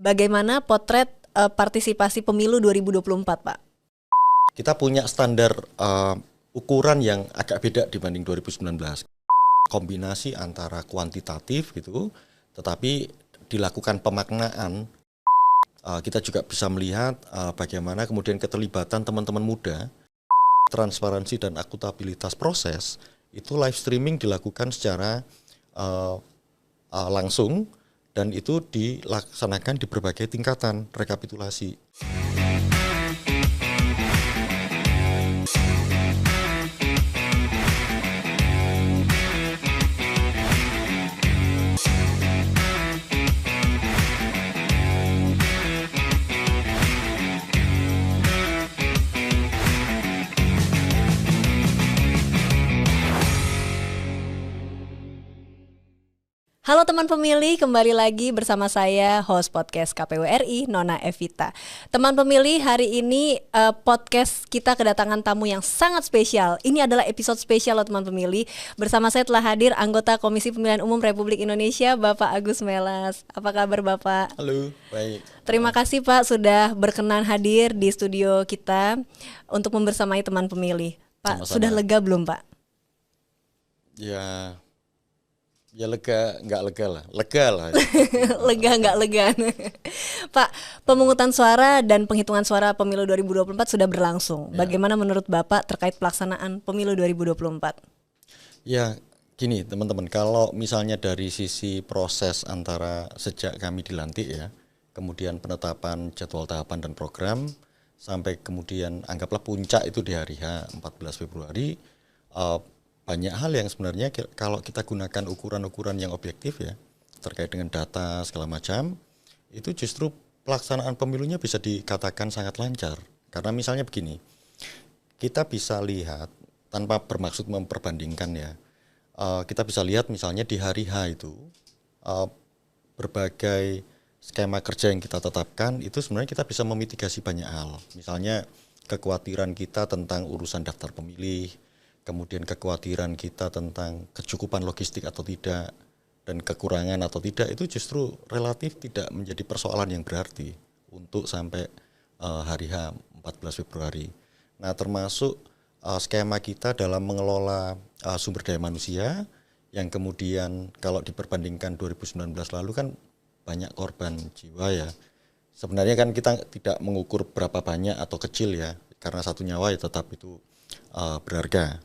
Bagaimana potret partisipasi pemilu 2024, Pak? Kita punya standar ukuran yang agak beda dibanding 2019. Kombinasi antara kuantitatif gitu, tetapi dilakukan pemaknaan. Kita juga bisa melihat bagaimana kemudian keterlibatan teman-teman muda, transparansi dan akuntabilitas proses, itu live streaming dilakukan secara langsung dan itu dilaksanakan di berbagai tingkatan rekapitulasi. Halo teman pemilih, kembali lagi bersama saya host podcast KPU RI, Nona Evita. Teman pemilih, hari ini podcast kita kedatangan tamu yang sangat spesial. Ini adalah episode spesial loh teman pemilih. Bersama saya telah hadir anggota Komisi Pemilihan Umum Republik Indonesia, Bapak Agus Melas. Apa kabar Bapak? Halo, baik. Terima kasih Pak sudah berkenan hadir di studio kita untuk membersamai teman pemilih. Pak, Sama-sama. sudah lega belum Pak? Ya lega, nggak lega lah. Lega lah. Lega nggak lega? Pak, pemungutan suara dan penghitungan suara pemilu 2024 sudah berlangsung. Bagaimana menurut Bapak terkait pelaksanaan pemilu 2024? Ya, gini teman-teman, kalau misalnya dari sisi proses antara sejak kami dilantik ya, kemudian penetapan jadwal tahapan dan program, sampai kemudian anggaplah puncak itu di hari H 14 Februari, banyak hal yang sebenarnya kalau kita gunakan ukuran-ukuran yang objektif ya, terkait dengan data segala macam, itu justru pelaksanaan pemilunya bisa dikatakan sangat lancar. Karena misalnya begini, kita bisa lihat tanpa bermaksud memperbandingkan ya, kita bisa lihat misalnya di hari H itu berbagai skema kerja yang kita tetapkan itu sebenarnya kita bisa memitigasi banyak hal. Misalnya kekhawatiran kita tentang urusan daftar pemilih, kemudian kekhawatiran kita tentang kecukupan logistik atau tidak, dan kekurangan atau tidak, itu justru relatif tidak menjadi persoalan yang berarti untuk sampai hari H 14 Februari. Nah, termasuk skema kita dalam mengelola sumber daya manusia yang kemudian kalau diperbandingkan 2019 lalu kan banyak korban jiwa ya. Sebenarnya kan kita tidak mengukur berapa banyak atau kecil ya, karena satu nyawa ya tetap itu berharga.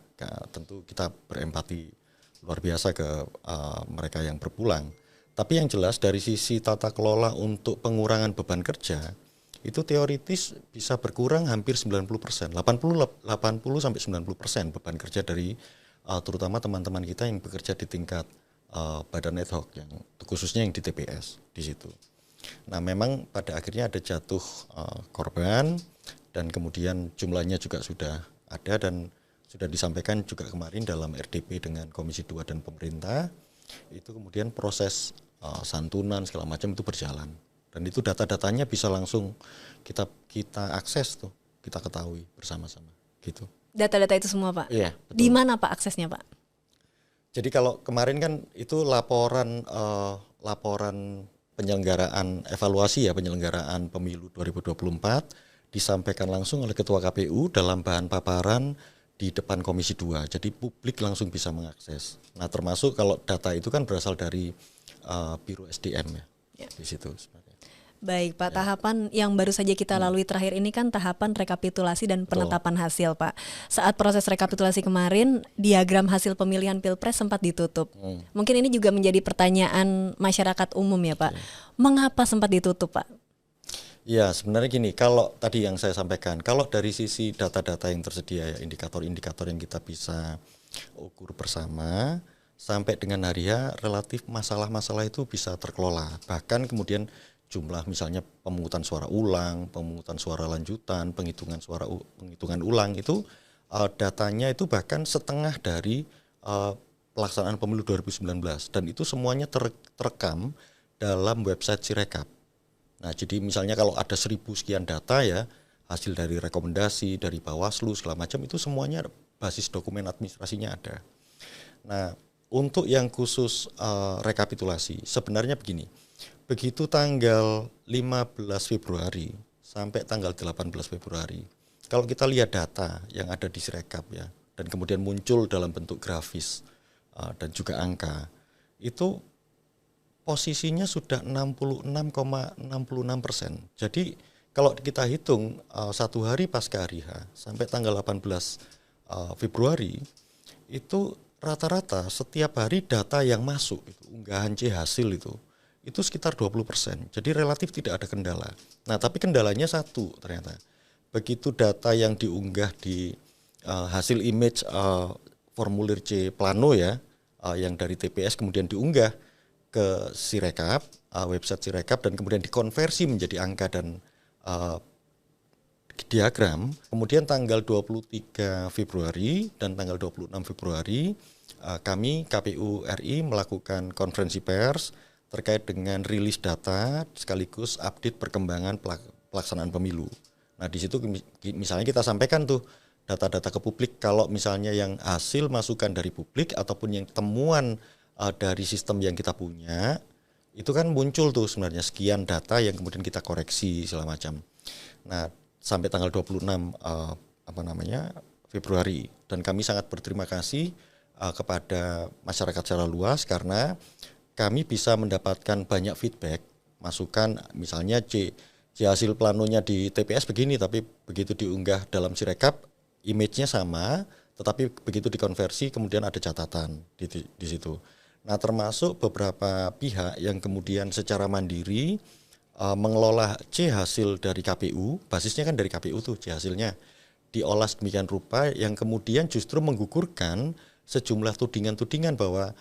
Tentu kita berempati luar biasa ke mereka yang berpulang. Tapi yang jelas dari sisi tata kelola untuk pengurangan beban kerja, itu teoritis bisa berkurang hampir 90%, 80 sampai 90% beban kerja dari terutama teman-teman kita yang bekerja di tingkat badan ad hoc, yang khususnya yang di TPS di situ. Nah, memang pada akhirnya ada jatuh korban dan kemudian jumlahnya juga sudah ada dan sudah disampaikan juga kemarin dalam RDP dengan Komisi 2 dan pemerintah, itu kemudian proses santunan segala macam itu berjalan. Dan itu data-datanya bisa langsung kita akses tuh, kita ketahui bersama-sama gitu. Data-data itu semua Pak? Iya, betul. Di mana Pak aksesnya Pak? Jadi kalau kemarin kan itu laporan penyelenggaraan evaluasi ya, penyelenggaraan pemilu 2024 disampaikan langsung oleh Ketua KPU dalam bahan paparan di depan Komisi 2, jadi publik langsung bisa mengakses. Nah, termasuk kalau data itu kan berasal dari Biro SDM ya. Di situ sebenarnya. Baik Pak, tahapan yang baru saja kita lalui terakhir ini kan tahapan rekapitulasi dan penetapan hasil Pak. Saat proses rekapitulasi kemarin, diagram hasil pemilihan Pilpres sempat ditutup. Mungkin ini juga menjadi pertanyaan masyarakat umum ya Pak. Mengapa sempat ditutup Pak? Ya, sebenarnya gini, kalau tadi yang saya sampaikan, kalau dari sisi data-data yang tersedia ya, indikator-indikator yang kita bisa ukur bersama, sampai dengan hari H relatif masalah-masalah itu bisa terkelola. Bahkan kemudian jumlah misalnya pemungutan suara ulang, pemungutan suara lanjutan, penghitungan ulang itu datanya itu bahkan setengah dari pelaksanaan pemilu 2019 dan itu semuanya terekam dalam website Sirekap. Nah, jadi misalnya kalau ada 1000 sekian data ya, hasil dari rekomendasi, dari Bawaslu, segala macam, itu semuanya basis dokumen administrasinya ada. Nah, untuk yang khusus rekapitulasi, sebenarnya begini, begitu tanggal 15 Februari sampai tanggal 18 Februari, kalau kita lihat data yang ada di Sirekap ya, dan kemudian muncul dalam bentuk grafis dan juga angka, itu posisinya sudah 66,66%. Jadi kalau kita hitung satu hari pasca hari H sampai tanggal 18 Februari, itu rata-rata setiap hari data yang masuk, unggahan C hasil itu sekitar 20%. Jadi relatif tidak ada kendala. Nah, tapi kendalanya satu ternyata. Begitu data yang diunggah di hasil image formulir C plano ya, yang dari TPS kemudian diunggah ke Sirekap, website Sirekap, dan kemudian dikonversi menjadi angka dan diagram. Kemudian tanggal 23 Februari dan tanggal 26 Februari kami KPU RI melakukan konferensi pers terkait dengan rilis data sekaligus update perkembangan pelaksanaan pemilu. Nah, di situ misalnya kita sampaikan tuh data-data ke publik, kalau misalnya yang hasil masukan dari publik ataupun yang temuan dari sistem yang kita punya, itu kan muncul tuh sebenarnya sekian data yang kemudian kita koreksi segala macam. Nah, sampai tanggal 26 Februari, dan kami sangat berterima kasih kepada masyarakat secara luas karena kami bisa mendapatkan banyak feedback, masukan, misalnya C hasil planonya di TPS begini, tapi begitu diunggah dalam Sirekap, image-nya sama, tetapi begitu dikonversi kemudian ada catatan di situ. Nah, termasuk beberapa pihak yang kemudian secara mandiri mengelola C hasil dari KPU, basisnya kan dari KPU tuh C hasilnya, diolah sedemikian rupa yang kemudian justru menggugurkan sejumlah tudingan-tudingan bahwa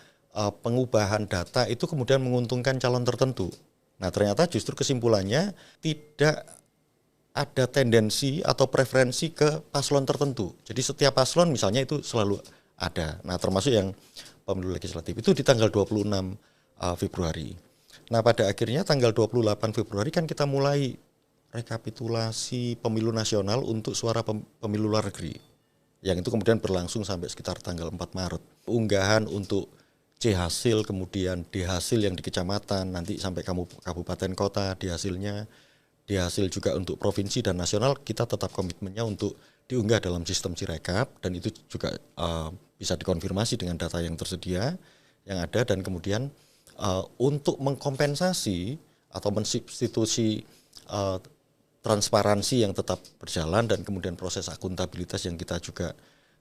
pengubahan data itu kemudian menguntungkan calon tertentu. Nah, ternyata justru kesimpulannya tidak ada tendensi atau preferensi ke paslon tertentu. Jadi setiap paslon misalnya itu selalu ada. Nah, termasuk yang pemilu legislatif itu di tanggal 26 Februari. Nah, pada akhirnya tanggal 28 Februari kan kita mulai rekapitulasi pemilu nasional untuk suara pemilu luar negeri. Yang itu kemudian berlangsung sampai sekitar tanggal 4 Maret. Unggahan untuk C hasil, kemudian D hasil yang di kecamatan, nanti sampai kabupaten kota D hasilnya, D hasil juga untuk provinsi dan nasional, kita tetap komitmennya untuk diunggah dalam sistem Sirekap, dan itu juga bisa dikonfirmasi dengan data yang tersedia yang ada, dan kemudian untuk mengkompensasi atau mensubstitusi transparansi yang tetap berjalan dan kemudian proses akuntabilitas yang kita juga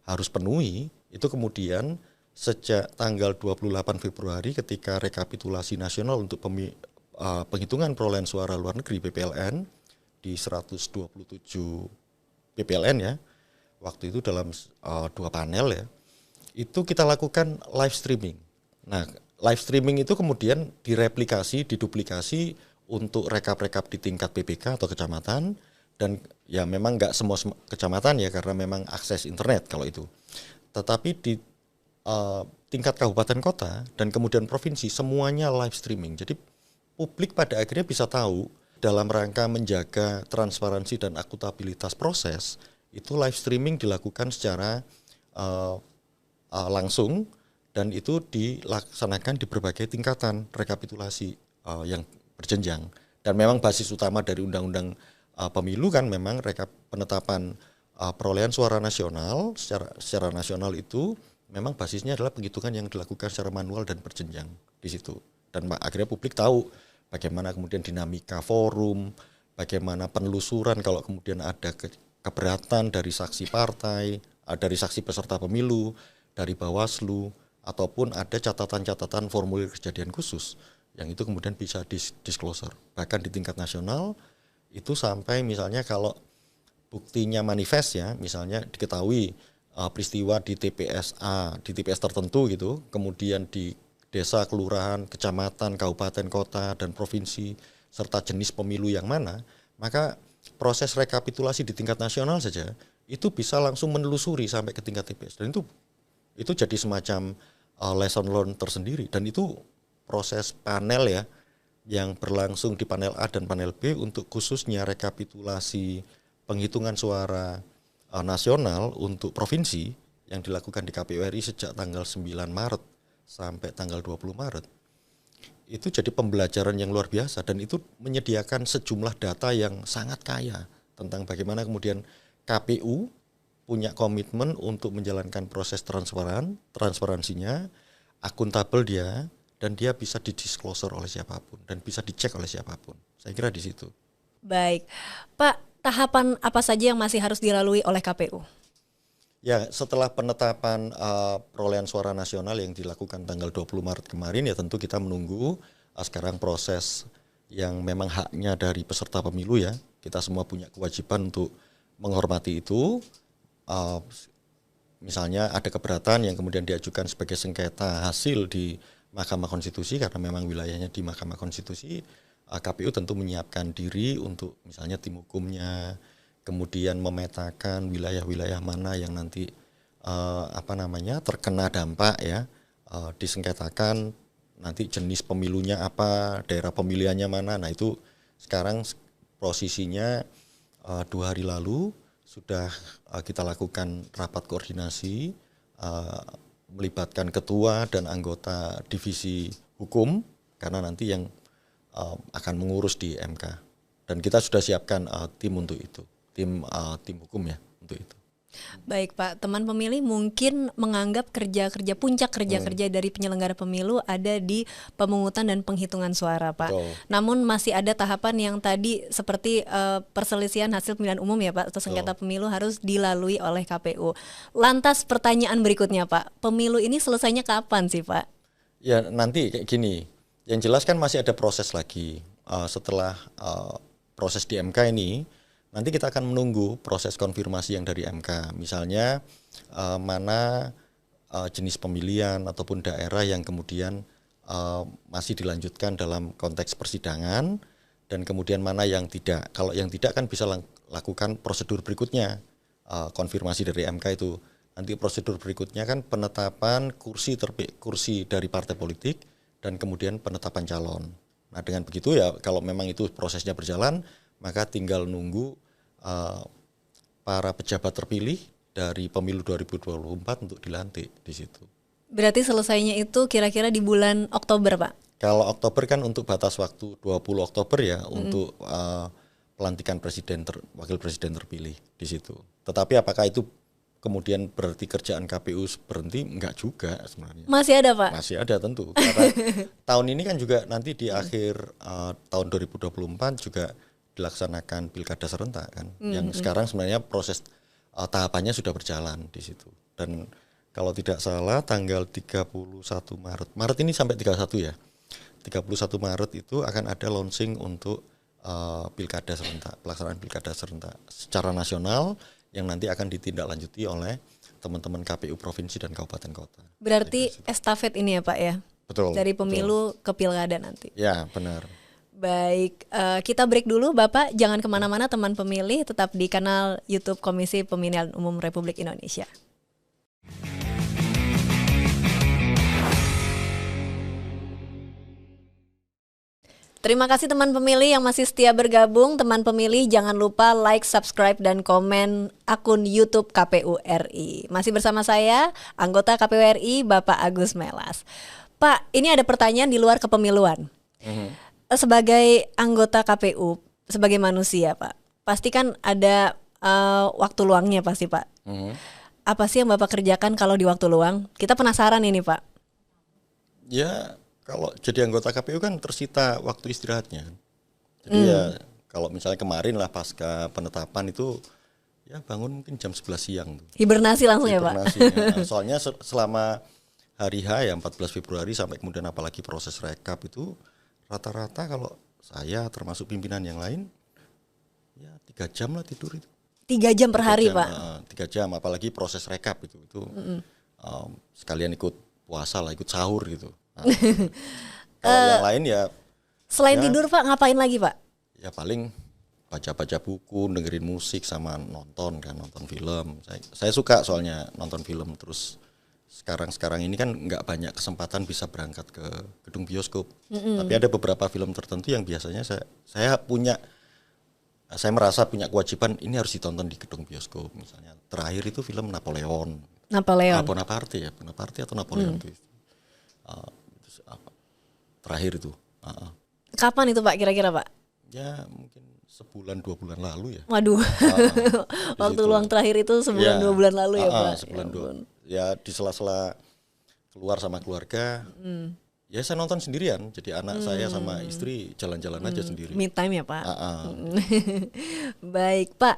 harus penuhi, itu kemudian sejak tanggal 28 Februari ketika rekapitulasi nasional untuk penghitungan perolehan suara luar negeri PPLN di 127 PPLN ya, waktu itu dalam 2 panel ya, itu kita lakukan live streaming. Nah, live streaming itu kemudian direplikasi, diduplikasi untuk rekap-rekap di tingkat PPK atau kecamatan, dan ya memang nggak semua kecamatan ya karena memang akses internet kalau itu. Tetapi di tingkat kabupaten kota dan kemudian provinsi semuanya live streaming. Jadi publik pada akhirnya bisa tahu dalam rangka menjaga transparansi dan akuntabilitas proses, itu live streaming dilakukan secara langsung, dan itu dilaksanakan di berbagai tingkatan rekapitulasi yang berjenjang. Dan memang basis utama dari undang-undang pemilu kan memang penetapan perolehan suara nasional secara nasional itu memang basisnya adalah penghitungan yang dilakukan secara manual dan berjenjang di situ. Dan akhirnya publik tahu bagaimana kemudian dinamika forum, bagaimana penelusuran kalau kemudian ada keberatan dari saksi partai, dari saksi peserta pemilu, dari Bawaslu, ataupun ada catatan-catatan formulir kejadian khusus yang itu kemudian bisa disclosure. Bahkan di tingkat nasional itu sampai misalnya kalau buktinya manifest ya, misalnya diketahui peristiwa di TPS A, di TPS tertentu gitu, kemudian di desa, kelurahan, kecamatan, kabupaten, kota, dan provinsi, serta jenis pemilu yang mana, maka proses rekapitulasi di tingkat nasional saja itu bisa langsung menelusuri sampai ke tingkat TPS, dan itu jadi semacam lesson learned tersendiri, dan itu proses panel ya yang berlangsung di panel A dan panel B untuk khususnya rekapitulasi penghitungan suara nasional untuk provinsi yang dilakukan di KPU RI sejak tanggal 9 Maret sampai tanggal 20 Maret. itu jadi pembelajaran yang luar biasa dan itu menyediakan sejumlah data yang sangat kaya tentang bagaimana kemudian KPU punya komitmen untuk menjalankan proses transparansinya, akuntabel dia, dan dia bisa didisclosure oleh siapapun dan bisa dicek oleh siapapun. Saya kira di situ. Baik, Pak, tahapan apa saja yang masih harus dilalui oleh KPU? Ya, setelah penetapan perolehan suara nasional yang dilakukan tanggal 20 Maret kemarin, ya tentu kita menunggu sekarang proses yang memang haknya dari peserta pemilu ya. Kita semua punya kewajiban untuk menghormati itu. Misalnya ada keberatan yang kemudian diajukan sebagai sengketa hasil di Mahkamah Konstitusi karena memang wilayahnya di Mahkamah Konstitusi, KPU tentu menyiapkan diri untuk misalnya tim hukumnya, kemudian memetakan wilayah-wilayah mana yang nanti terkena dampak ya, disengketakan nanti jenis pemilunya apa, daerah pemilihannya mana. Nah itu sekarang posisinya 2 hari lalu sudah kita lakukan rapat koordinasi melibatkan ketua dan anggota divisi hukum karena nanti yang akan mengurus di MK dan kita sudah siapkan tim untuk itu. Tim hukum ya untuk itu. Baik Pak, teman pemilih mungkin menganggap puncak kerja dari penyelenggara pemilu ada di pemungutan dan penghitungan suara Pak. Betul. Namun masih ada tahapan yang tadi seperti perselisihan hasil pemilihan umum ya Pak, atau sengketa pemilu harus dilalui oleh KPU. Lantas pertanyaan berikutnya Pak, pemilu ini selesainya kapan sih Pak? Ya nanti kayak gini, yang jelas kan masih ada proses lagi setelah proses di MK ini. Nanti kita akan menunggu proses konfirmasi yang dari MK, misalnya mana jenis pemilihan ataupun daerah yang kemudian masih dilanjutkan dalam konteks persidangan dan kemudian mana yang tidak. Kalau yang tidak kan bisa lakukan prosedur berikutnya, konfirmasi dari MK itu. Nanti prosedur berikutnya kan penetapan kursi dari partai politik dan kemudian penetapan calon. Nah dengan begitu ya kalau memang itu prosesnya berjalan, maka tinggal nunggu para pejabat terpilih dari pemilu 2024 untuk dilantik di situ. Berarti selesainya itu kira-kira di bulan Oktober Pak? Kalau Oktober kan untuk batas waktu 20 Oktober ya untuk pelantikan wakil presiden terpilih di situ. Tetapi apakah itu kemudian berarti kerjaan KPU berhenti? Enggak juga sebenarnya. Masih ada Pak? Masih ada tentu. Karena tahun ini kan juga nanti di akhir tahun 2024 juga dilaksanakan pilkada serentak kan, yang sekarang sebenarnya proses tahapannya sudah berjalan di situ. Dan kalau tidak salah tanggal 31 Maret ini sampai 31 ya, 31 Maret itu akan ada launching untuk pilkada serentak, pelaksanaan pilkada serentak secara nasional yang nanti akan ditindaklanjuti oleh teman-teman KPU provinsi dan kabupaten kota. Berarti estafet ini ya Pak ya? Betul. Dari pemilu ke pilkada nanti. Ya benar. Baik, kita break dulu Bapak, jangan kemana-mana teman pemilih, tetap di kanal YouTube Komisi Pemilihan Umum Republik Indonesia. Terima kasih teman pemilih yang masih setia bergabung. Teman pemilih jangan lupa like, subscribe, dan komen akun YouTube KPU RI. Masih bersama saya, anggota KPU RI Bapak Agus Melas. Pak, ini ada pertanyaan di luar kepemiluan. Sebagai anggota KPU, sebagai manusia Pak, pasti kan ada waktu luangnya pasti Pak. Apa sih yang Bapak kerjakan kalau di waktu luang? Kita penasaran ini Pak. Ya kalau jadi anggota KPU kan tersita waktu istirahatnya. Jadi ya kalau misalnya kemarin lah pasca penetapan itu ya bangun mungkin jam 11 siang. Hibernasi langsung ya Pak? Nah, soalnya selama hari H ya 14 Februari sampai kemudian apalagi proses rekap itu rata-rata kalau saya termasuk pimpinan yang lain ya 3 jam lah tidur itu. 3 jam per hari Pak? 3 jam apalagi proses rekap itu sekalian ikut puasa lah, ikut sahur gitu. Nah, kalau yang lain ya selain tidur Pak ngapain lagi Pak? Ya paling baca-baca buku, dengerin musik sama nonton film. Saya suka soalnya nonton film. Terus sekarang ini kan nggak banyak kesempatan bisa berangkat ke gedung bioskop. Tapi ada beberapa film tertentu yang biasanya saya merasa punya kewajiban ini harus ditonton di gedung bioskop. Misalnya terakhir itu film Napoleon. Bonaparte atau Napoleon itu. terakhir itu. Kapan itu Pak kira-kira Pak? Ya mungkin sebulan 2 bulan lalu ya. Waduh, waktu luang terakhir itu sebulan 2 bulan lalu ya Pak? Sebulan ya di sela-sela keluar sama keluarga. Ya saya nonton sendirian, jadi anak saya sama istri jalan-jalan aja sendiri. Me time ya Pak. Baik Pak,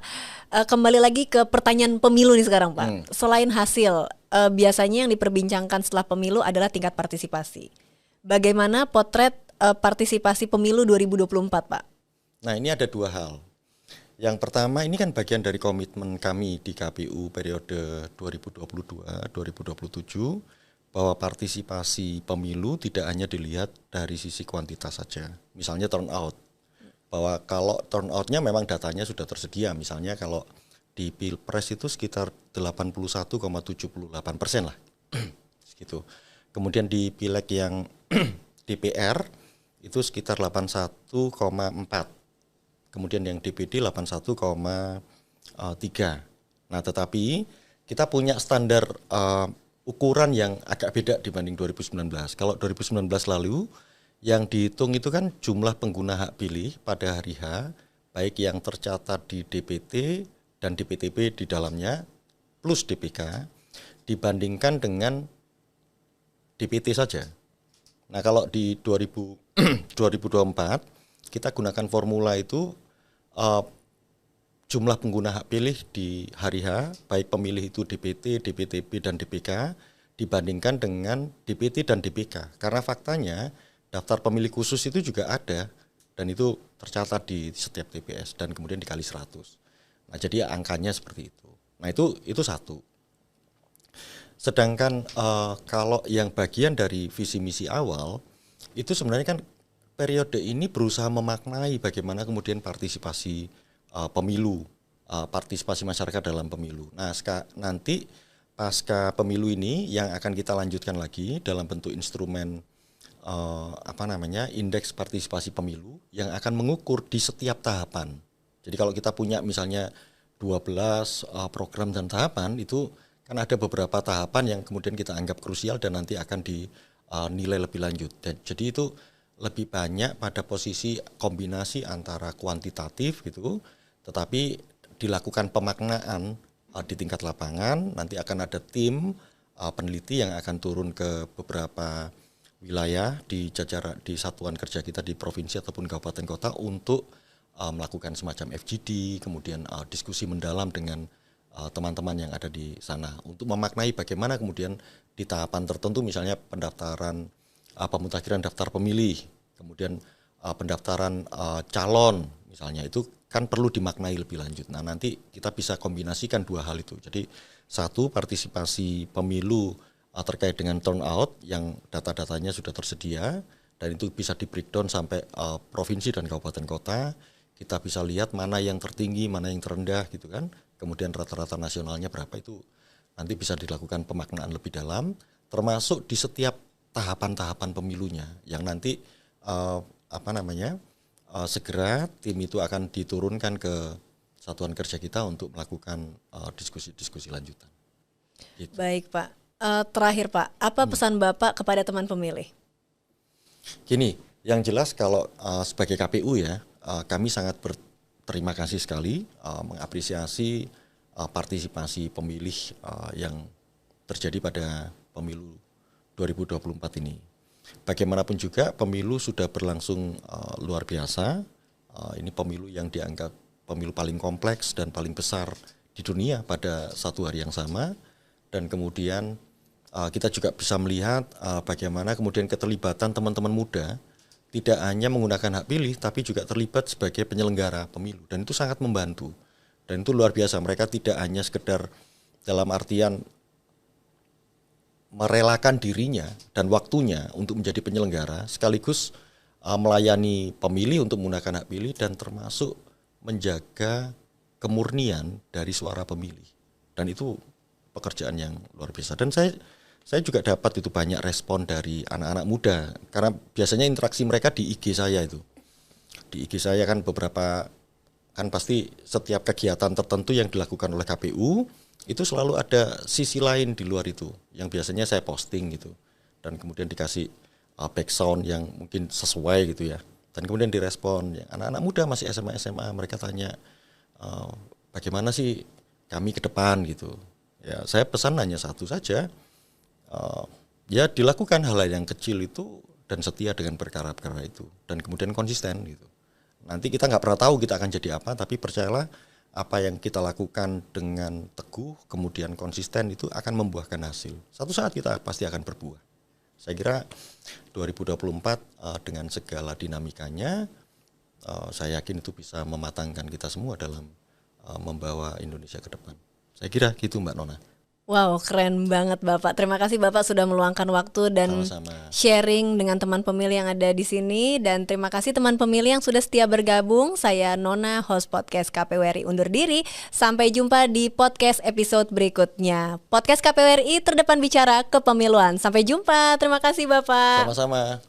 kembali lagi ke pertanyaan pemilu nih sekarang Pak. Selain hasil, biasanya yang diperbincangkan setelah pemilu adalah tingkat partisipasi. Bagaimana potret partisipasi pemilu 2024 Pak? Nah ini ada 2 hal. Yang pertama ini kan bagian dari komitmen kami di KPU periode 2022-2027, bahwa partisipasi pemilu tidak hanya dilihat dari sisi kuantitas saja. Misalnya turnout, bahwa kalau turnoutnya memang datanya sudah tersedia, misalnya kalau di Pilpres itu sekitar 81,78% lah, gitu. Kemudian di Pileg yang DPR itu sekitar 81,4, kemudian yang DPD 81,3. Nah tetapi kita punya standar ukuran yang agak beda dibanding 2019. Kalau 2019 lalu yang dihitung itu kan jumlah pengguna hak pilih pada hari H, baik yang tercatat di DPT dan DPTP di dalamnya plus DPK dibandingkan dengan DPT saja. Nah kalau di 2024 kita gunakan formula itu jumlah pengguna hak pilih di hari H, baik pemilih itu DPT, DPTP, dan DPK, dibandingkan dengan DPT dan DPK. Karena faktanya daftar pemilih khusus itu juga ada, dan itu tercatat di setiap TPS, dan kemudian dikali 100. Nah jadi angkanya seperti itu. Nah itu satu. Sedangkan kalau yang bagian dari visi misi awal, itu sebenarnya kan periode ini berusaha memaknai bagaimana kemudian partisipasi pemilu, partisipasi masyarakat dalam pemilu. Nah, nanti pasca pemilu ini yang akan kita lanjutkan lagi dalam bentuk instrumen indeks partisipasi pemilu yang akan mengukur di setiap tahapan. Jadi kalau kita punya misalnya 12 program dan tahapan, itu kan ada beberapa tahapan yang kemudian kita anggap krusial dan nanti akan dinilai lebih lanjut. Dan jadi itu lebih banyak pada posisi kombinasi antara kuantitatif gitu, tetapi dilakukan pemaknaan di tingkat lapangan. Nanti akan ada tim peneliti yang akan turun ke beberapa wilayah di satuan kerja kita di provinsi ataupun kabupaten kota untuk melakukan semacam FGD, kemudian diskusi mendalam dengan teman-teman yang ada di sana untuk memaknai bagaimana kemudian di tahapan tertentu, misalnya pendaftaran pemutakhiran daftar pemilih, kemudian pendaftaran calon misalnya, itu kan perlu dimaknai lebih lanjut. Nah nanti kita bisa kombinasikan 2 hal itu. Jadi satu, partisipasi pemilu terkait dengan turnout yang data-datanya sudah tersedia dan itu bisa di breakdown sampai provinsi dan kabupaten kota. Kita bisa lihat mana yang tertinggi, mana yang terendah gitu kan. Kemudian rata-rata nasionalnya berapa, itu nanti bisa dilakukan pemaknaan lebih dalam, termasuk di setiap tahapan-tahapan pemilunya yang nanti segera tim itu akan diturunkan ke satuan kerja kita untuk melakukan diskusi-diskusi lanjutan. Gitu. Baik Pak, terakhir Pak, apa pesan Bapak kepada teman pemilih? Gini, yang jelas kalau sebagai KPU ya, kami sangat berterima kasih sekali mengapresiasi partisipasi pemilih yang terjadi pada pemilu 2024 ini. Bagaimanapun juga pemilu sudah berlangsung luar biasa. Ini pemilu yang dianggap pemilu paling kompleks dan paling besar di dunia pada satu hari yang sama. Dan kemudian kita juga bisa melihat bagaimana kemudian keterlibatan teman-teman muda tidak hanya menggunakan hak pilih tapi juga terlibat sebagai penyelenggara pemilu, dan itu sangat membantu. Dan itu luar biasa, mereka tidak hanya sekedar dalam artian merelakan dirinya dan waktunya untuk menjadi penyelenggara, sekaligus melayani pemilih untuk menggunakan hak pilih dan termasuk menjaga kemurnian dari suara pemilih. Dan itu pekerjaan yang luar biasa. Dan saya juga dapat itu banyak respon dari anak-anak muda, karena biasanya interaksi mereka di IG saya itu. Di IG saya kan beberapa, kan pasti setiap kegiatan tertentu yang dilakukan oleh KPU itu selalu ada sisi lain di luar itu yang biasanya saya posting gitu, dan kemudian dikasih background yang mungkin sesuai gitu ya. Dan kemudian direspon. Anak-anak muda masih SMA, mereka tanya bagaimana sih kami ke depan gitu. Ya, saya pesan hanya satu saja, ya dilakukan hal yang kecil itu dan setia dengan perkara-perkara itu dan kemudian konsisten gitu. Nanti kita nggak pernah tahu kita akan jadi apa, tapi percayalah apa yang kita lakukan dengan teguh kemudian konsisten itu akan membuahkan hasil. Satu saat kita pasti akan berbuah. Saya kira 2024 dengan segala dinamikanya, saya yakin itu bisa mematangkan kita semua dalam membawa Indonesia ke depan. Saya kira gitu Mbak Nona. Wow, keren banget Bapak. Terima kasih Bapak sudah meluangkan waktu dan Sama-sama. sharing dengan teman pemilih yang ada di sini. Dan terima kasih teman pemilih yang sudah setia bergabung. Saya Nona, host podcast KPU RI undur diri. Sampai jumpa di podcast episode berikutnya. Podcast KPU RI terdepan bicara kepemiluan. Sampai jumpa. Terima kasih Bapak. Sama-sama.